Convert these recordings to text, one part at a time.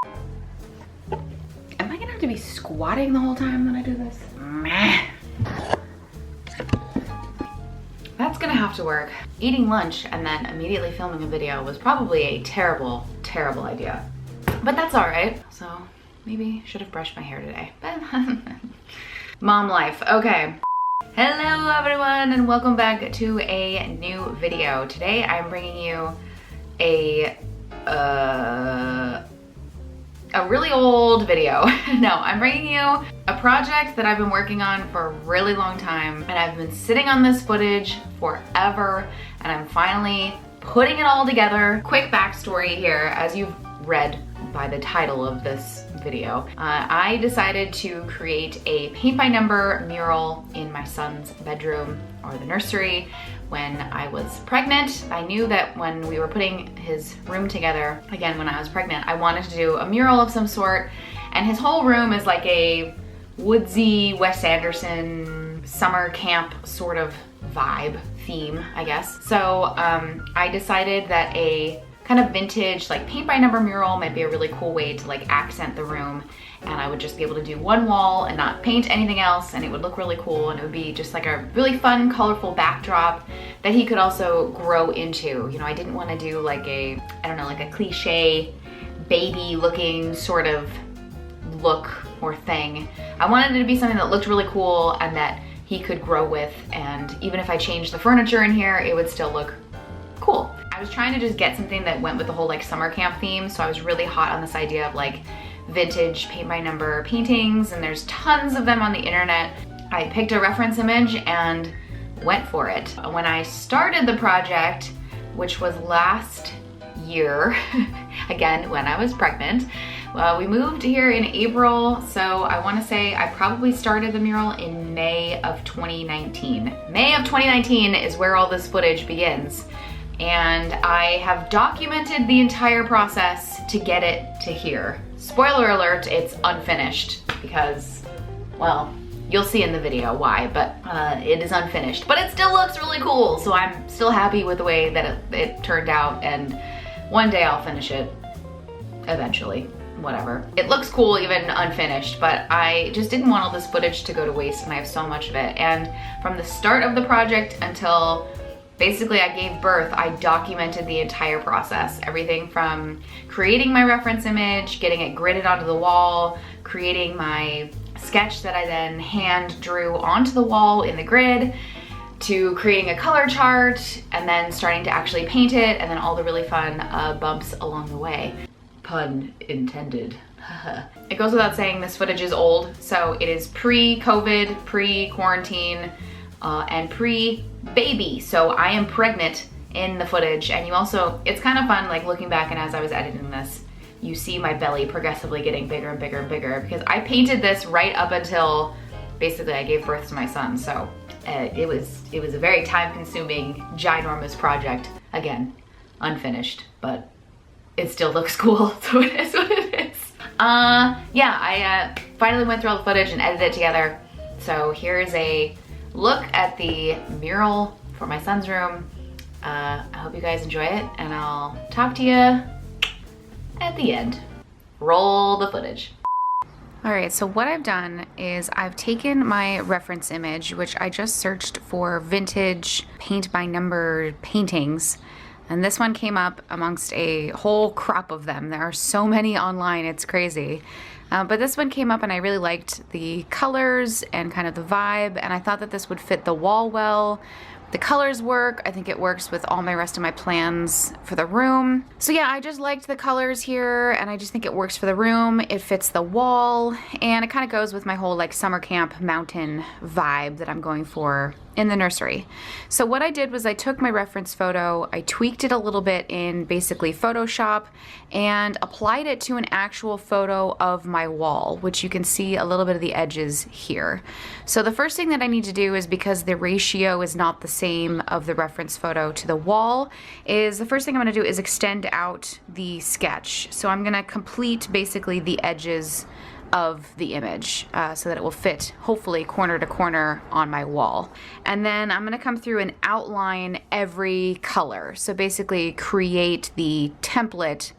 Am I gonna have to be squatting the whole time that I do this? Meh. That's gonna have to work. Eating lunch and then immediately filming a video was probably a terrible, terrible idea. But that's all right. So maybe should have brushed my hair today. But mom life, okay. Hello everyone and welcome back to a new video. Today I'm bringing you a really old video. No, I'm bringing you a project that I've been working on for a really long time, and I've been sitting on this footage forever, and I'm finally putting it all together. Quick backstory here, as you've read by the title of this video. I decided to create a paint by number mural in my son's bedroom or the nursery when I was pregnant. I knew that when we were putting his room together, again when I was pregnant, I wanted to do a mural of some sort, and his whole room is like a woodsy Wes Anderson summer camp sort of vibe theme, I guess. So I decided that a kind of vintage like paint by number mural might be a really cool way to like accent the room, and I would just be able to do one wall and not paint anything else, and it would look really cool, and it would be just like a really fun colorful backdrop that he could also grow into. You know, I didn't want to do like a, I don't know, like a cliche baby looking sort of look or thing. I wanted it to be something that looked really cool and that he could grow with, and even if I changed the furniture in here, it would still look cool. I was trying to just get something that went with the whole like summer camp theme, so I was really hot on this idea of like vintage paint by number paintings, and there's tons of them on the internet. I picked a reference image and went for it. When I started the project, which was last year, again when I was pregnant, we moved here in April, so I want to say I probably started the mural in May of 2019. May of 2019 is where all this footage begins. And I have documented the entire process to get it to here. Spoiler alert, it's unfinished because, well, you'll see in the video why, but it is unfinished. But it still looks really cool, so I'm still happy with the way that it turned out, and one day I'll finish it, eventually, whatever. It looks cool even unfinished, but I just didn't want all this footage to go to waste, and I have so much of it. And from the start of the project until basically I gave birth, I documented the entire process. Everything from creating my reference image, getting it gridded onto the wall, creating my sketch that I then hand drew onto the wall in the grid, to creating a color chart, and then starting to actually paint it, and then all the really fun bumps along the way. Pun intended. It goes without saying this footage is old, so it is pre-COVID, pre-quarantine, and pre-baby, so I am pregnant in the footage. And you also, it's kind of fun like looking back, and as I was editing this, you see my belly progressively getting bigger and bigger and bigger, because I painted this right up until basically I gave birth to my son. So it was a very time-consuming, ginormous project. Again, unfinished, but it still looks cool, so it is what it is. Yeah, I finally went through all the footage and edited it together. So here's a look at the mural for my son's room. I hope you guys enjoy it, and I'll talk to you at the end. Roll the footage. All right, so what I've done is I've taken my reference image, which I just searched for vintage paint by number paintings, and this one came up amongst a whole crop of them. There are so many online, it's crazy. But this one came up and I really liked the colors and kind of the vibe, and I thought that this would fit the wall well. The colors work. I think it works with all my rest of my plans for the room. So yeah, I just liked the colors here, and I just think it works for the room. It fits the wall, and it kind of goes with my whole like summer camp mountain vibe that I'm going for in the nursery. So what I did was I took my reference photo, I tweaked it a little bit in basically Photoshop, and applied it to an actual photo of my wall, which you can see a little bit of the edges here. So the first thing that I need to do is, because the ratio is not the same of the reference photo to the wall, is the first thing I'm going to do is extend out the sketch. So I'm going to complete basically the edges of the image so that it will fit hopefully corner to corner on my wall. And then I'm going to come through and outline every color. So basically create the template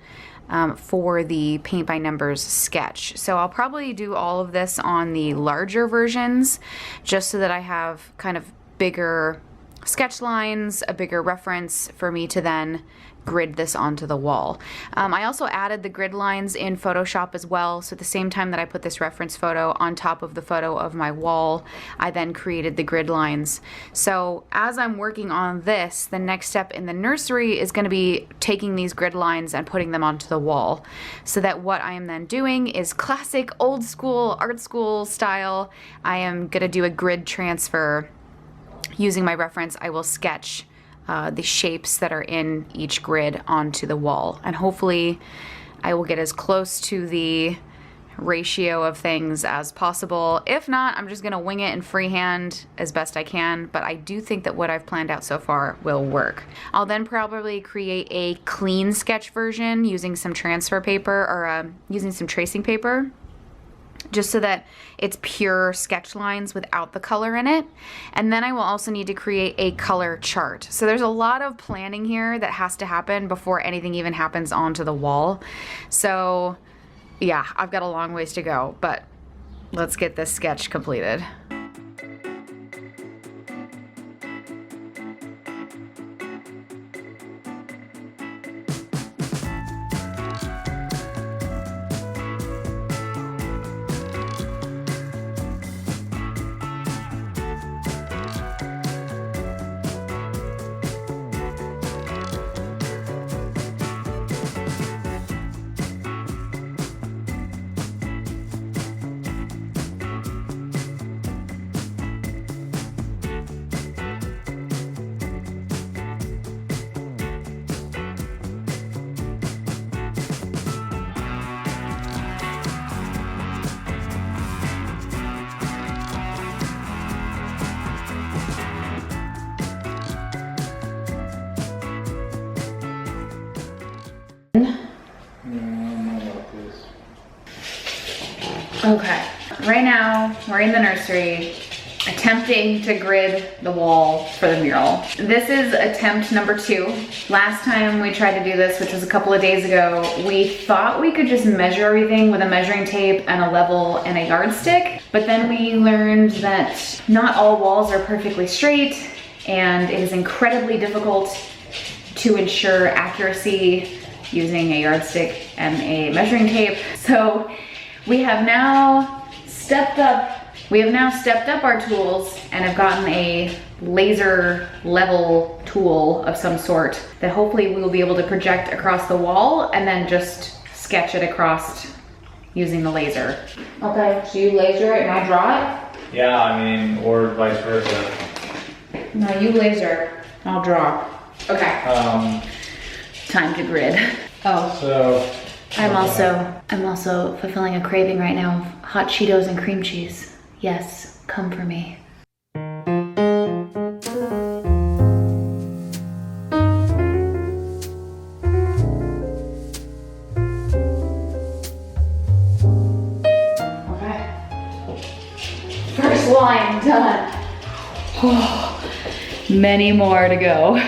for the paint by numbers sketch. So I'll probably do all of this on the larger versions just so that I have kind of bigger sketch lines, a bigger reference for me to then grid this onto the wall. I also added the grid lines in Photoshop as well, so at the same time that I put this reference photo on top of the photo of my wall, I then created the grid lines. So as I'm working on this, the next step in the nursery is going to be taking these grid lines and putting them onto the wall, so that what I am then doing is classic old school art school style. I am going to do a grid transfer. Using my reference, I will sketch the shapes that are in each grid onto the wall, and hopefully I will get as close to the ratio of things as possible. If not, I'm just gonna wing it and freehand as best I can, but I do think that what I've planned out so far will work. I'll then probably create a clean sketch version using some transfer paper or using some tracing paper, just so that it's pure sketch lines without the color in it. And then I will also need to create a color chart. So there's a lot of planning here that has to happen before anything even happens onto the wall. So yeah, I've got a long ways to go, but let's get this sketch completed. Okay, right now we're in the nursery attempting to grid the wall for the mural. This is attempt number 2. Last time we tried to do this, which was a couple of days ago, we thought we could just measure everything with a measuring tape and a level and a yardstick, but then we learned that not all walls are perfectly straight and it is incredibly difficult to ensure accuracy using a yardstick and a measuring tape. So we have now stepped up our tools and have gotten a laser level tool of some sort that hopefully we will be able to project across the wall and then just sketch it across using the laser. Okay, so you laser it and I draw it? Yeah, I mean, or vice versa. No, you laser, I'll draw. Okay. Time to grid. Oh. So. I'm also fulfilling a craving right now of hot Cheetos and cream cheese. Yes, come for me. Okay. First line done. Oh, many more to go.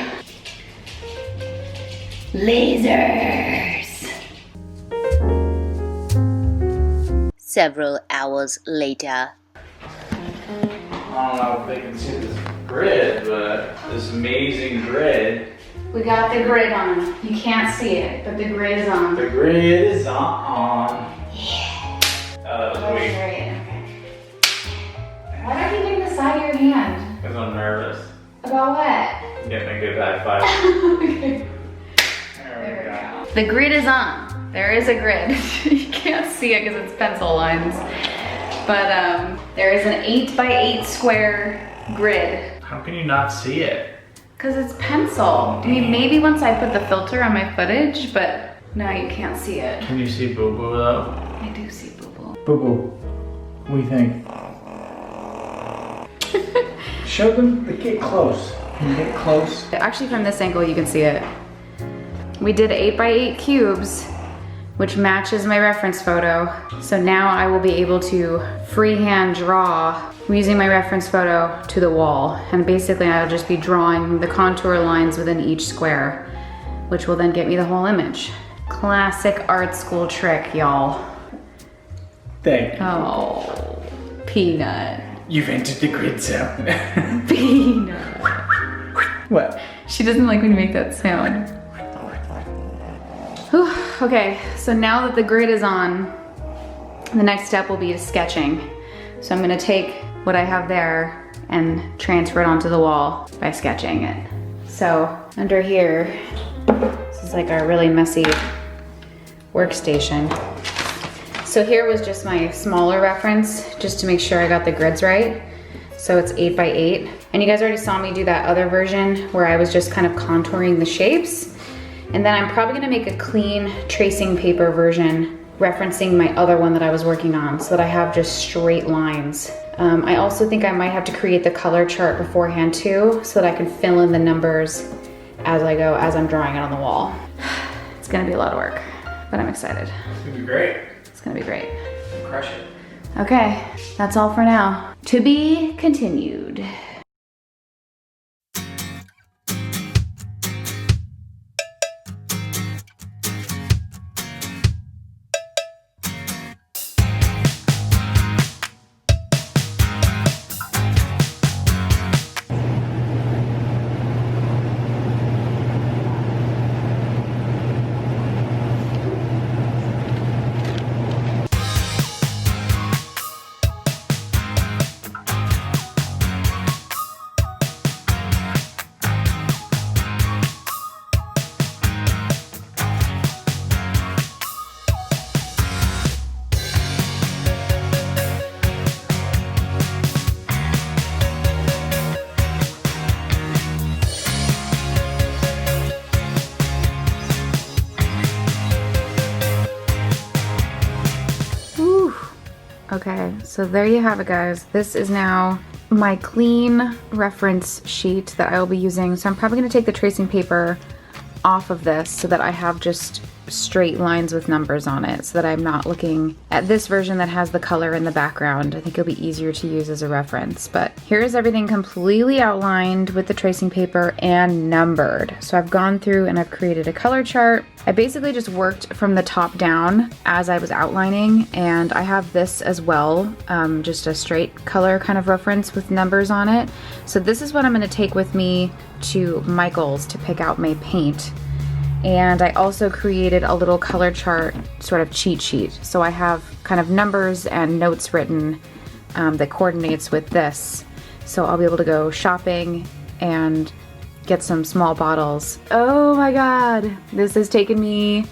Lasers. Several hours later. I don't know if they can see this grid, but this amazing grid. We got the grid on. You can't see it, but the grid is on. The grid is on. Yeah. Oh, that was weak. Great. Okay. Why don't you give me the side of your hand? Because I'm nervous. About what? Getting a good high five. Okay. There we go. The grid is on. There is a grid. You can't see it because it's pencil lines. But there is an 8x8 square grid. How can you not see it? Because it's pencil. I mean, maybe once I put the filter on my footage, but no, you can't see it. Can you see Boo Boo though? I do see Boo Boo. Boo Boo, what do you think? Show them, get close. Can you get close? Actually, from this angle, you can see it. We did 8x8 cubes, which matches my reference photo. So now I will be able to freehand draw using my reference photo to the wall. And basically I'll just be drawing the contour lines within each square, which will then get me the whole image. Classic art school trick, y'all. Thank you. Oh, Peanut. You've entered the grid zone. Peanut. What? She doesn't like when you make that sound. Whew. Okay, so now that the grid is on, the next step will be sketching. So I'm gonna take what I have there and transfer it onto the wall by sketching it. So under here, this is like our really messy workstation. So here was just my smaller reference, just to make sure I got the grids right. So it's 8 by 8. And you guys already saw me do that other version where I was just kind of contouring the shapes. And then I'm probably gonna make a clean tracing paper version referencing my other one that I was working on so that I have just straight lines. I also think I might have to create the color chart beforehand too so that I can fill in the numbers as I go, as I'm drawing it on the wall. It's gonna be a lot of work, but I'm excited. It's gonna be great. It's gonna be great. Crush it. Okay, that's all for now. To be continued. Okay, so there you have it, guys. This is now my clean reference sheet that I will be using. So I'm probably gonna take the tracing paper off of this so that I have just straight lines with numbers on it so that I'm not looking at this version that has the color in the background. I think it'll be easier to use as a reference. But here's everything completely outlined with the tracing paper and numbered. So I've gone through and I've created a color chart. I basically just worked from the top down as I was outlining, and I have this as well, just a straight color kind of reference with numbers on it. So this is what I'm gonna take with me to Michael's to pick out my paint. And I also created a little color chart sort of cheat sheet. So I have kind of numbers and notes written that coordinates with this. So I'll be able to go shopping and get some small bottles. Oh my God, this has taken me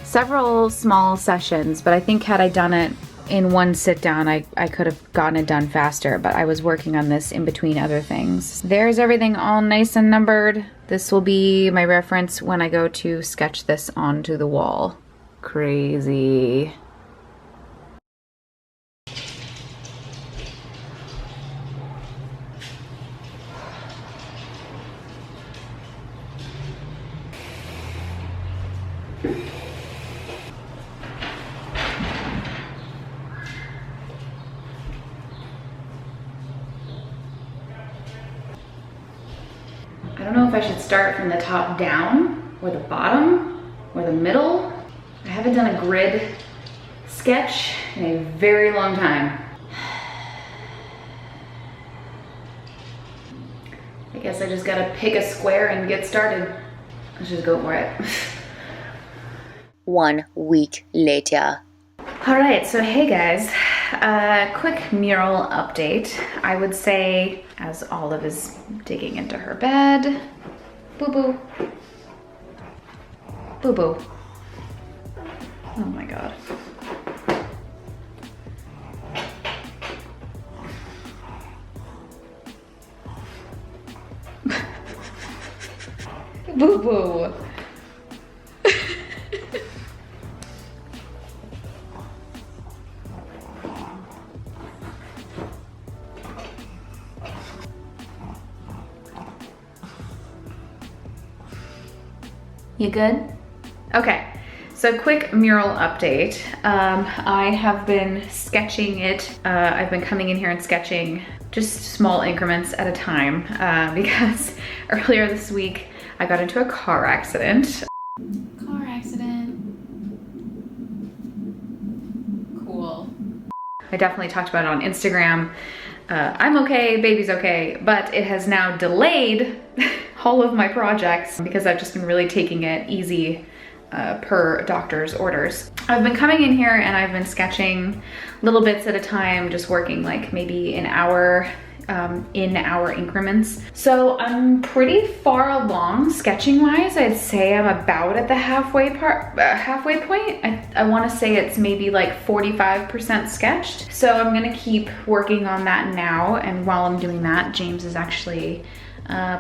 several small sessions, but I think had I done it in one sit down, I could have gotten it done faster, but I was working on this in between other things. There's everything all nice and numbered. This will be my reference when I go to sketch this onto the wall. Crazy. I don't know if I should start from the top down, or the bottom, or the middle. I haven't done a grid sketch in a very long time. I guess I just gotta pick a square and get started. Let's just go for it. 1 week later. All right, so hey guys, quick mural update. I would say as Olive is digging into her bed, boo-boo, boo-boo. Oh my God. Boo-boo. You good? Okay, so quick mural update. I have been sketching it. I've been coming in here and sketching just small increments at a time because earlier this week I got into a car accident. Car accident. I definitely talked about it on Instagram. I'm okay, baby's okay, but it has now delayed all of my projects because I've just been really taking it easy per doctor's orders. I've been coming in here and I've been sketching little bits at a time, just working like maybe an hour in hour increments. So I'm pretty far along sketching wise. I'd say I'm about at the halfway point. I want to say it's maybe like 45% sketched. So I'm gonna keep working on that now. And while I'm doing that, James is actually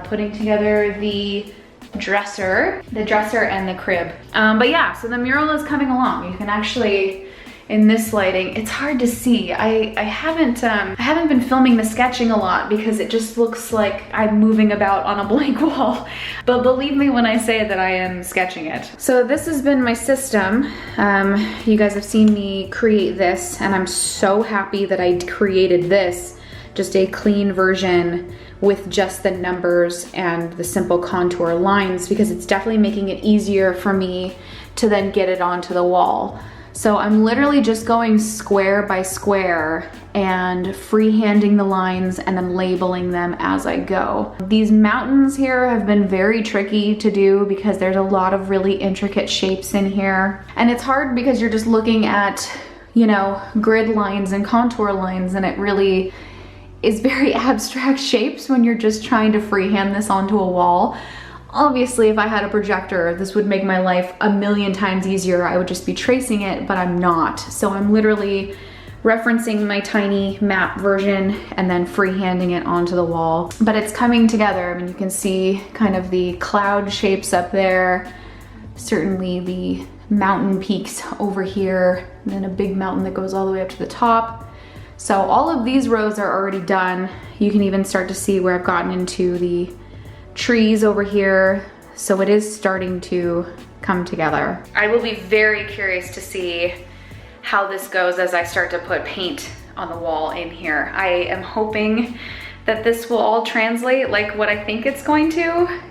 putting together the dresser and the crib. But yeah, so the mural is coming along. You can actually, in this lighting, it's hard to see. I haven't been filming the sketching a lot because it just looks like I'm moving about on a blank wall. But believe me when I say that I am sketching it. So this has been my system. You guys have seen me create this, and I'm so happy that I created this, just a clean version with just the numbers and the simple contour lines, because it's definitely making it easier for me to then get it onto the wall. So I'm literally just going square by square and freehanding the lines and then labeling them as I go. These mountains here have been very tricky to do because there's a lot of really intricate shapes in here. And it's hard because you're just looking at, you know, grid lines and contour lines, and it really is very abstract shapes when you're just trying to freehand this onto a wall. Obviously, if I had a projector, this would make my life a million times easier. I would just be tracing it, but I'm not. So I'm literally referencing my tiny map version and then freehanding it onto the wall. But it's coming together. I mean, you can see kind of the cloud shapes up there, certainly the mountain peaks over here, and then a big mountain that goes all the way up to the top. So all of these rows are already done. You can even start to see where I've gotten into the trees over here. So it is starting to come together. I will be very curious to see how this goes as I start to put paint on the wall in here. I am hoping that this will all translate like what I think it's going to.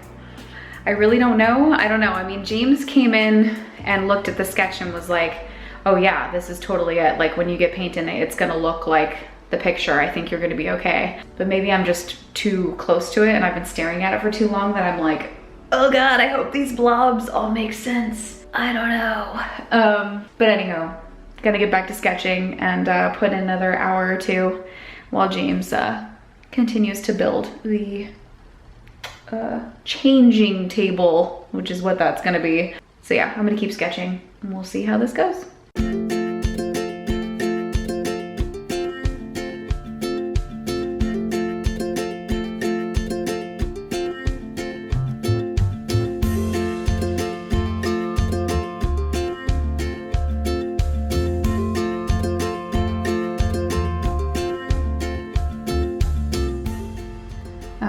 I really don't know. I don't know. I mean, James came in and looked at the sketch and was like, oh yeah, this is totally it. Like when you get paint in it, it's gonna look like the picture. I think you're gonna be okay. But maybe I'm just too close to it and I've been staring at it for too long that I'm like, oh God, I hope these blobs all make sense. I don't know. But anyhow, gonna get back to sketching and put in another hour or two while James continues to build the changing table, which is what that's gonna be. So yeah, I'm gonna keep sketching and we'll see how this goes.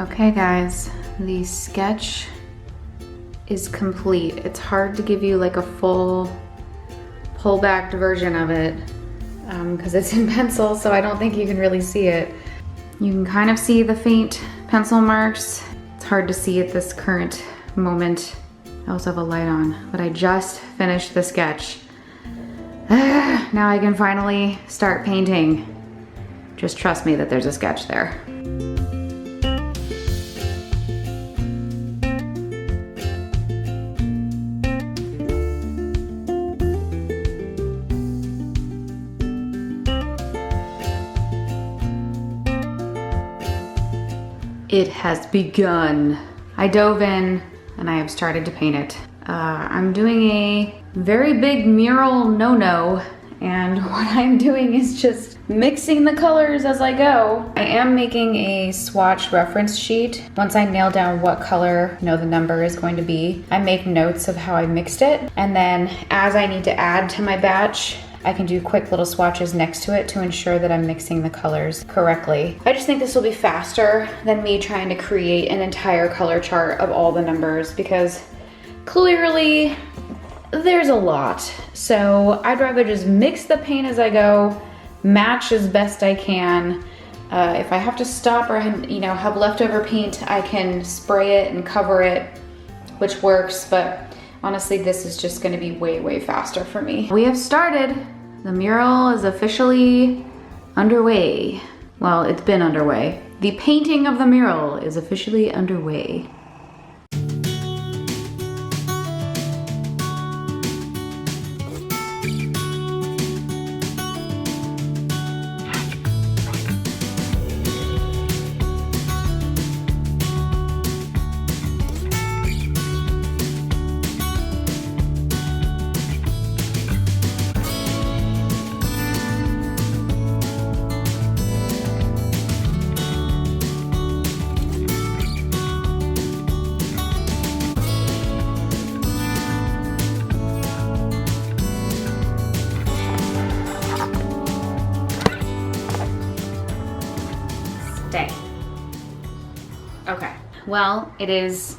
Okay guys, the sketch is complete. It's hard to give you like a full pull-backed version of it because it's in pencil, so I don't think you can really see it. You can kind of see the faint pencil marks. It's hard to see at this current moment. I also have a light on, but I just finished the sketch. Now I can finally start painting. Just trust me that there's a sketch there. It has begun. I dove in and I have started to paint it. I'm doing a very big mural no-no, and what I'm doing is just mixing the colors as I go. I am making a swatch reference sheet. Once I nail down what color, the number is going to be, I make notes of how I mixed it, and then as I need to add to my batch, I can do quick little swatches next to it to ensure that I'm mixing the colors correctly. I just think this will be faster than me trying to create an entire color chart of all the numbers, because clearly there's a lot. So I'd rather just mix the paint as I go, match as best I can. If I have to stop or have leftover paint, I can spray it and cover it, which works, but honestly, this is just gonna be way, way faster for me. We have started. The mural is officially underway. Well, it's been underway. The painting of the mural is officially underway. Okay, well, it is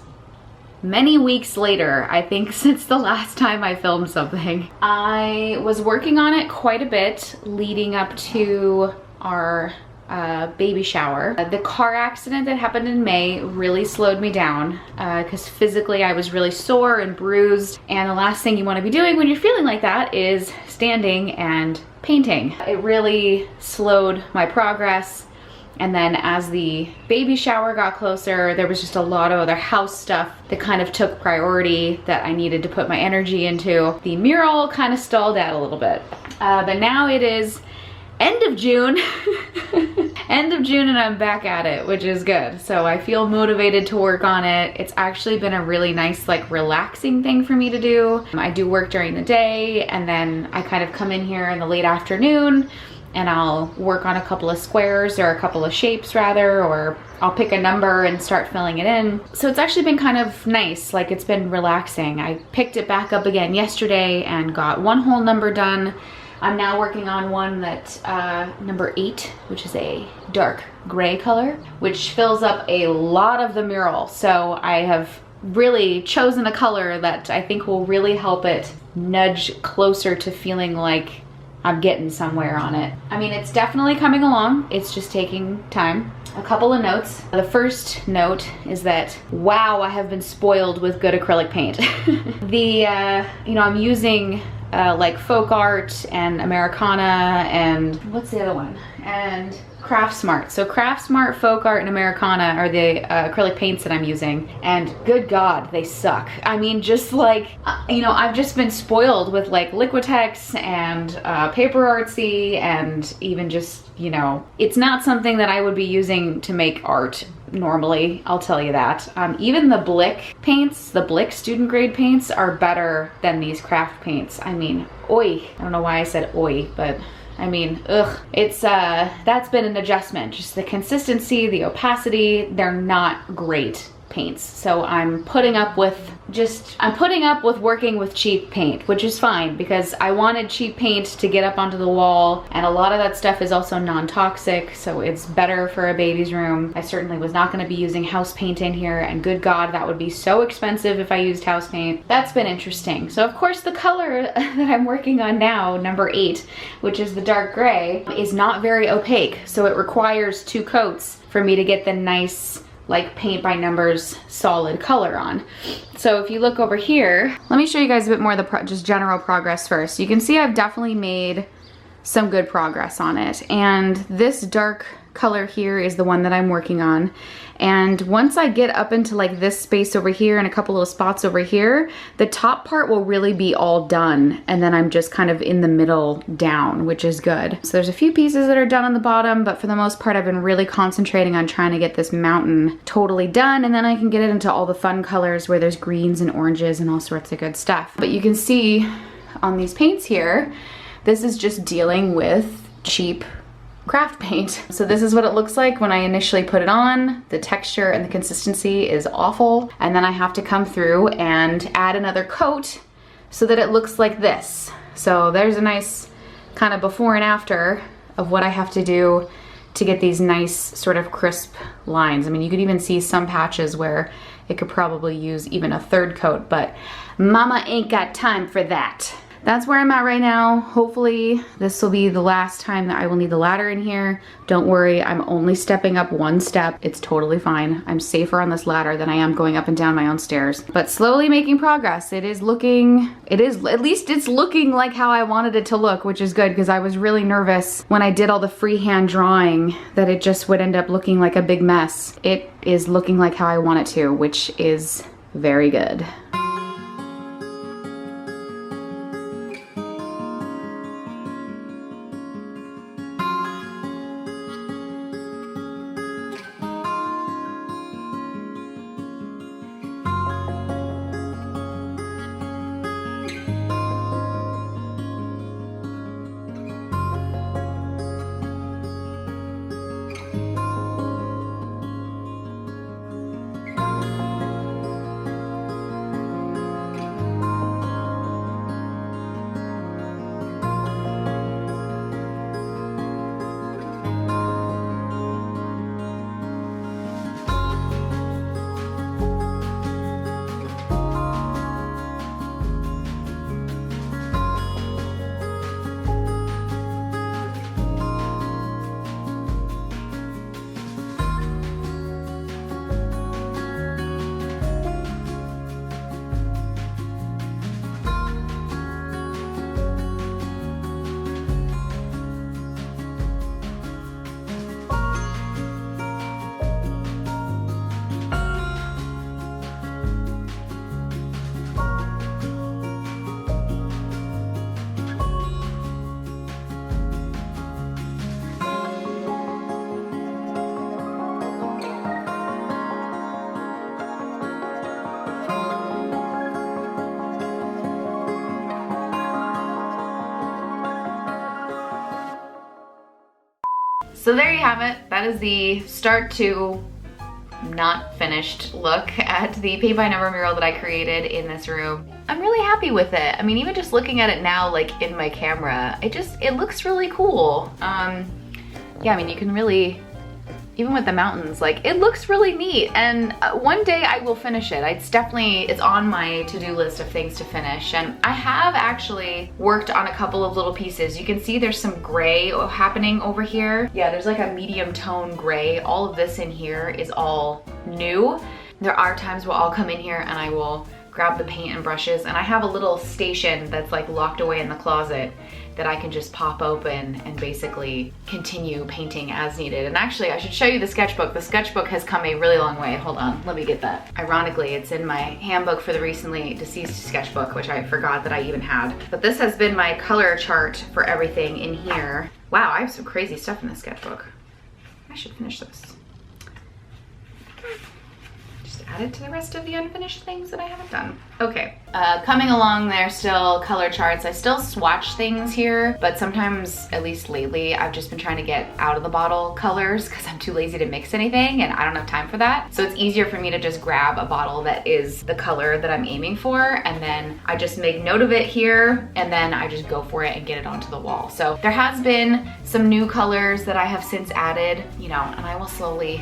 many weeks later, I think, since the last time I filmed something. I was working on it quite a bit leading up to our baby shower. The car accident that happened in May really slowed me down because physically I was really sore and bruised, and the last thing you want to be doing when you're feeling like that is standing and painting. It really slowed my progress. And then as the baby shower got closer, there was just a lot of other house stuff that kind of took priority that I needed to put my energy into. The mural kind of stalled out a little bit. But now it is end of June. End of June and I'm back at it, which is good. So I feel motivated to work on it. It's actually been a really nice, like, relaxing thing for me to do. I do work during the day and then I kind of come in here in the late afternoon and I'll work on a couple of squares or a couple of shapes rather, or I'll pick a number and start filling it in. So it's actually been kind of nice, like it's been relaxing. I picked it back up again yesterday and got one whole number done. I'm now working on one that, number 8, which is a dark gray color, which fills up a lot of the mural. So I have really chosen a color that I think will really help it nudge closer to feeling like I'm getting somewhere on it. I mean, it's definitely coming along. It's just taking time. A couple of notes. The first note is that, wow, I have been spoiled with good acrylic paint. You know, I'm using like folk art and Americana and what's the other one? And Craft Smart. So Craft Smart, folk art, and Americana are the acrylic paints that I'm using, and good God, they suck. I mean, just like, you know, I've just been spoiled with like Liquitex and Paper Artsy, and even just, you know, it's not something that I would be using to make art normally, I'll tell you that. Even the Blick paints, the Blick student grade paints, are better than these craft paints. I mean, oi. I don't know why I said oi, but I mean, ugh. It's, that's been an adjustment. Just the consistency, the opacity, they're not great paints. So I'm putting up with working with cheap paint, which is fine because I wanted cheap paint to get up onto the wall, and a lot of that stuff is also non-toxic, so it's better for a baby's room. I certainly was not going to be using house paint in here, and good God, that would be so expensive if I used house paint. That's been interesting. So of course the color that I'm working on now, number 8, which is the dark gray, is not very opaque, so it requires 2 coats for me to get the nice, like, paint by numbers solid color on. So if you look over here, let me show you guys a bit more of the just general progress first. You can see I've definitely made some good progress on it, and this dark color here is the one that I'm working on. And once I get up into like this space over here and a couple of spots over here, the top part will really be all done, and then I'm just kind of in the middle down, which is good. So there's a few pieces that are done on the bottom, but for the most part I've been really concentrating on trying to get this mountain totally done, and then I can get it into all the fun colors where there's greens and oranges and all sorts of good stuff. But you can see on these paints here, this is just dealing with cheap craft paint. So this is what it looks like when I initially put it on. The texture and the consistency is awful, and then I have to come through and add another coat so that it looks like this. So there's a nice kind of before and after of what I have to do to get these nice sort of crisp lines. I mean, you could even see some patches where it could probably use even a 3rd coat, but mama ain't got time for that. that's where I'm at right now. Hopefully this will be the last time that I will need the ladder in here. Don't worry, I'm only stepping up one step. It's totally fine. I'm safer on this ladder than I am going up and down my own stairs. But slowly making progress. At least it's looking like how I wanted it to look, which is good because I was really nervous when I did all the freehand drawing that it just would end up looking like a big mess. It is looking like how I want it to, which is very good. So there you have it. That is the start to not finished look at the paint by number mural that I created in this room. I'm really happy with it. I mean, even just looking at it now, like in my camera, it looks really cool. Yeah, I mean, you can really, even with the mountains, like it looks really neat. And one day I will finish it. It's on my to-do list of things to finish. And I have actually worked on a couple of little pieces. You can see there's some gray happening over here. Yeah, there's like a medium tone gray. All of this in here is all new. There are times where I'll come in here and I will grab the paint and brushes, and I have a little station that's like locked away in the closet that I can just pop open and basically continue painting as needed. And actually, I should show you the sketchbook. The sketchbook has come a really long way. Hold on, let me get that. Ironically, it's in my handbook for the recently deceased sketchbook, which I forgot that I even had. But this has been my color chart for everything in here. Wow, I have some crazy stuff in this sketchbook. I should finish this. Add it to the rest of the unfinished things that I haven't done. Okay, coming along there still, color charts. I still swatch things here, but sometimes, at least lately, I've just been trying to get out of the bottle colors because I'm too lazy to mix anything and I don't have time for that. So it's easier for me to just grab a bottle that is the color that I'm aiming for, and then I just make note of it here, and then I just go for it and get it onto the wall. So there has been some new colors that I have since added, you know, and I will slowly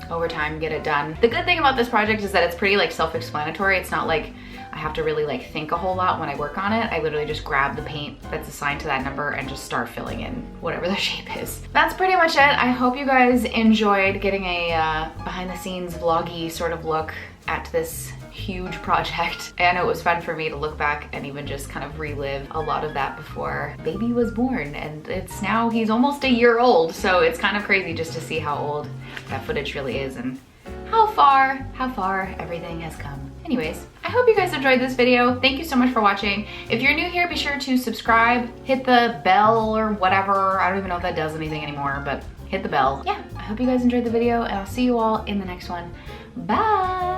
over time get it done. The good thing about this project is that it's pretty like self-explanatory. It's not like I have to really like think a whole lot when I work on it. I literally just grab the paint that's assigned to that number and just start filling in whatever the shape is. That's pretty much it. I hope you guys enjoyed getting a behind the scenes vloggy sort of look at this huge project. I know it was fun for me to look back and even just kind of relive a lot of that before baby was born, and it's now he's almost a year old, so it's kind of crazy just to see how old that footage really is and how far everything has come. Anyways, I hope you guys enjoyed this video. Thank you so much for watching. If you're new here, be sure to subscribe, hit the bell or whatever. I don't even know if that does anything anymore, but hit the bell. Yeah, I hope you guys enjoyed the video, and I'll see you all in the next one. Bye!